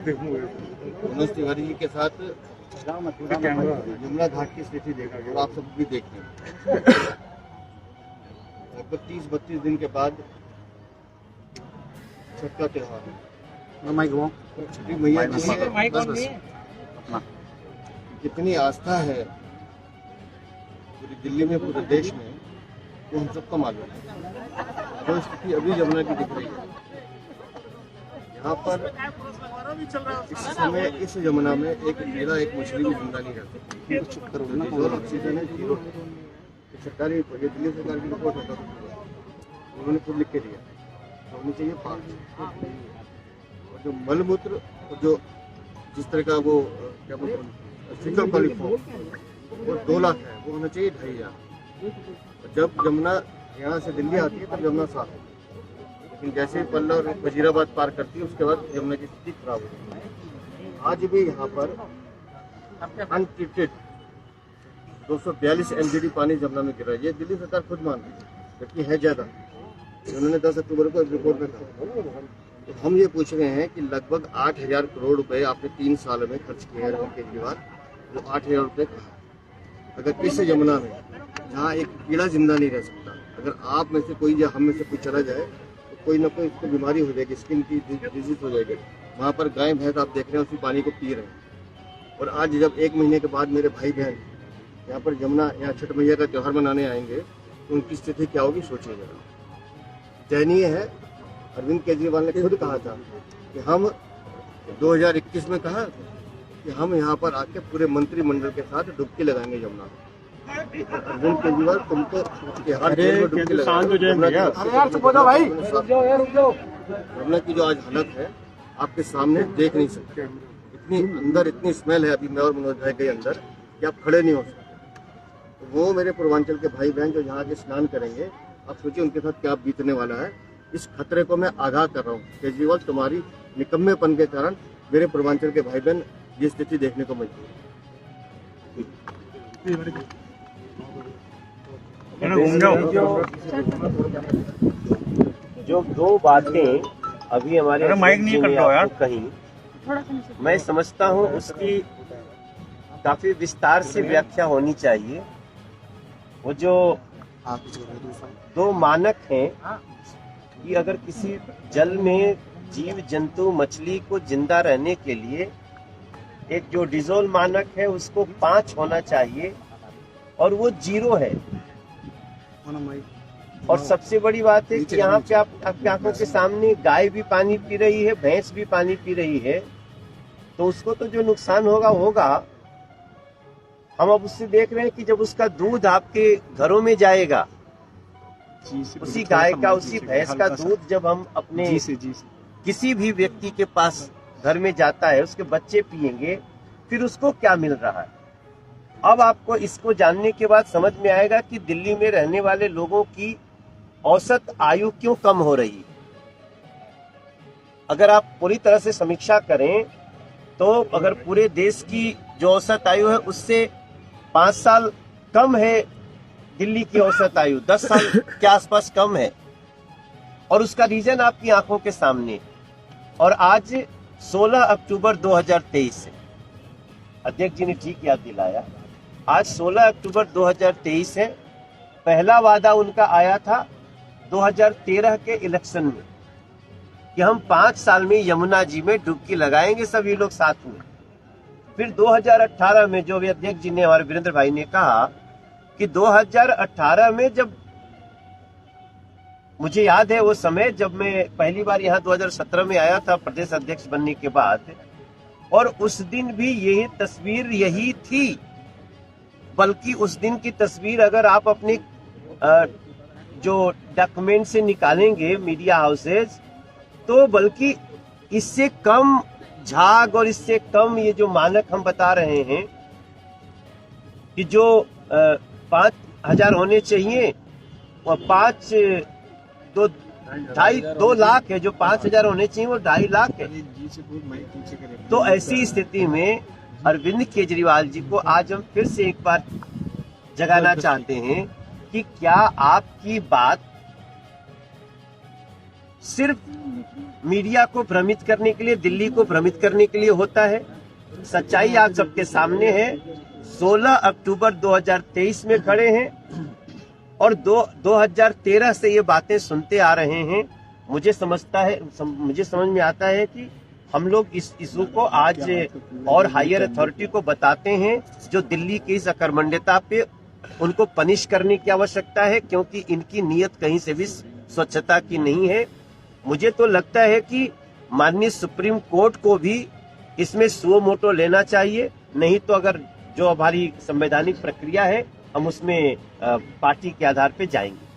मनोज तिवारी जी के साथ यमुना घाट की स्थिति देखा और आप सब भी देख रहे हैं। लगभग 30-32 दिन के बाद छठ का त्योहार है। छठी मैया जी कितनी आस्था है पूरी दिल्ली में, पूरे देश में, वो हम सबको मालूम है। जो स्थिति अभी यमुना की दिख रही है, यहाँ पर इस समय इस यमुना में एक कीड़ा, एक मछली भी जिंदा नहीं रहती। ऑक्सीजन है जीरो। सरकारी ये दिल्ली सरकार की रिपोर्ट है, उन्होंने खुद लिख के दिया तो होनी चाहिए 5। और जो मलमूत्र और जो जिस तरह का वो क्या बोलते हैं फिकल क्वालिफॉर्म वो 2 लाख है, वो होना चाहिए 2,500। जब यमुना यहाँ से दिल्ली आती है तब यमुना साफ है, लेकिन जैसे ही पल्ला और वजीराबाद पार करती है उसके बाद यमुना की स्थिति खराब होती है। आज भी यहाँ पर अनट्रीटेड 242 MGD पानी यमुना में गिर रहा है। ये दिल्ली सरकार खुद मान रही है, जबकि है ज्यादा। उन्होंने 10 अक्टूबर को एक रिपोर्ट में कहा। तो हम ये पूछ रहे हैं कि लगभग 8,000 करोड़ रुपए आपने 3 साल में खर्च किए हैं अरविंद केजरीवाल। वो 8,000 रुपए अगर इस यमुना में जहाँ एक कीड़ा जिंदा नहीं रह सकता, अगर आप में से कोई या हम में से कोई चला जाए तो कोई ना कोई उसको बीमारी हो जाएगी, स्किन की डिजीज हो जाएगी। वहाँ पर गाय भैंस आप देख रहे हैं उसी पानी को पी रहे हैं। और आज जब 1 महीने के बाद मेरे भाई बहन यहाँ पर यमुना यहाँ छठ मैया का त्योहार मनाने आएंगे तो उनकी स्थिति क्या होगी सोचिए जरा। दयनीय है। अरविंद केजरीवाल ने खुद कहा था कि हम 2021 में कहा कि हम यहाँ पर आके पूरे मंत्रिमंडल के साथ डुबकी लगाएंगे यमुना में। अरविंद केजरीवाल तुम तो हर जेल में डुबकी लगाएंगे। यमुना की जो आज हालत है आपके सामने देख नहीं सकते। इतनी अंदर इतनी स्मेल है अभी मैं और मनोज भाई के अंदर कि आप खड़े नहीं हो सकते। तो वो मेरे पूर्वांचल के भाई बहन जो यहाँ के स्नान करेंगे, आप सोचिए उनके साथ क्या बीतने वाला है। इस खतरे को मैं आगाह कर रहा हूँ। केजरीवाल तुम्हारी निकम्मेपन के कारण मेरे पूर्वांचल के भाई बहन ये स्थिति देखने को मिलती है। जो 2 बातें अभी हमारे माइक नहीं कर रहा यार कहीं, मैं समझता हूँ उसकी काफी विस्तार से व्याख्या होनी चाहिए। वो जो 2 मानक हैं कि अगर किसी जल में जीव जंतु मछली को जिंदा रहने के लिए एक जो डिजोल मानक है उसको 5 होना चाहिए और वो 0 है। और सबसे बड़ी बात है कि यहाँ पे आपकी आंखों के सामने गाय भी पानी पी रही है, भैंस भी पानी पी रही है। तो उसको तो जो नुकसान होगा हम अब उससे देख रहे हैं कि जब उसका दूध आपके घरों में जाएगा, उसी गाय का उसी भैंस का दूध जब हम अपने किसी भी व्यक्ति के पास घर में जाता है, उसके बच्चे पिएंगे, फिर उसको क्या मिल रहा है। अब आपको इसको जानने के बाद समझ में आएगा कि दिल्ली में रहने वाले लोगों की औसत आयु क्यों कम हो रही है। अगर आप पूरी तरह से समीक्षा करें तो अगर पूरे देश की जो औसत आयु है उससे 5 साल कम है दिल्ली की औसत आयु, 10 साल के आसपास कम है। और उसका रीजन आपकी आंखों के सामने। और आज 16 अक्टूबर 2023 है। अध्यक्ष जी ने ठीक याद दिलाया, आज 16 अक्टूबर 2023 है। पहला वादा उनका आया था 2013 के इलेक्शन में कि हम 5 साल में यमुना जी में डुबकी लगाएंगे सभी लोग साथ में। फिर 2018 में जो भी अध्यक्ष जी ने, हमारे वीरेंद्र भाई ने कहा कि 2018 में, जब मुझे याद है वो समय जब मैं पहली बार यहाँ 2017 में आया था प्रदेश अध्यक्ष बनने के बाद, और उस दिन भी यही तस्वीर यही थी। बल्कि उस दिन की तस्वीर अगर आप अपने जो डॉक्यूमेंट से निकालेंगे मीडिया हाउसेज, तो बल्कि इससे कम झाग और इससे कम ये जो मानक हम बता रहे हैं कि जो 5,000 होने चाहिए और 2 लाख है, जो 5,000 होने चाहिए वो 2.5 लाख है। तो ऐसी स्थिति में अरविंद केजरीवाल जी को आज हम फिर से एक बार जगाना चाहते हैं कि क्या आपकी बात सिर्फ मीडिया को भ्रमित करने के लिए, दिल्ली को भ्रमित करने के लिए होता है। सच्चाई आप सबके सामने है। 16 अक्टूबर 2023 में खड़े हैं और 2013 से ये बातें सुनते आ रहे हैं। मुझे समझ में आता है कि हम लोग इस इशू को आज और हायर अथॉरिटी को बताते हैं, जो दिल्ली की इस अकर्मण्यता पे उनको पनिश करने की आवश्यकता है, क्योंकि इनकी नीयत कहीं से भी स्वच्छता की नहीं है। मुझे तो लगता है कि माननीय सुप्रीम कोर्ट को भी इसमें सुओ मोटो लेना चाहिए, नहीं तो अगर जो हमारी संवैधानिक प्रक्रिया है हम उसमें पार्टी के आधार पे जाएंगे।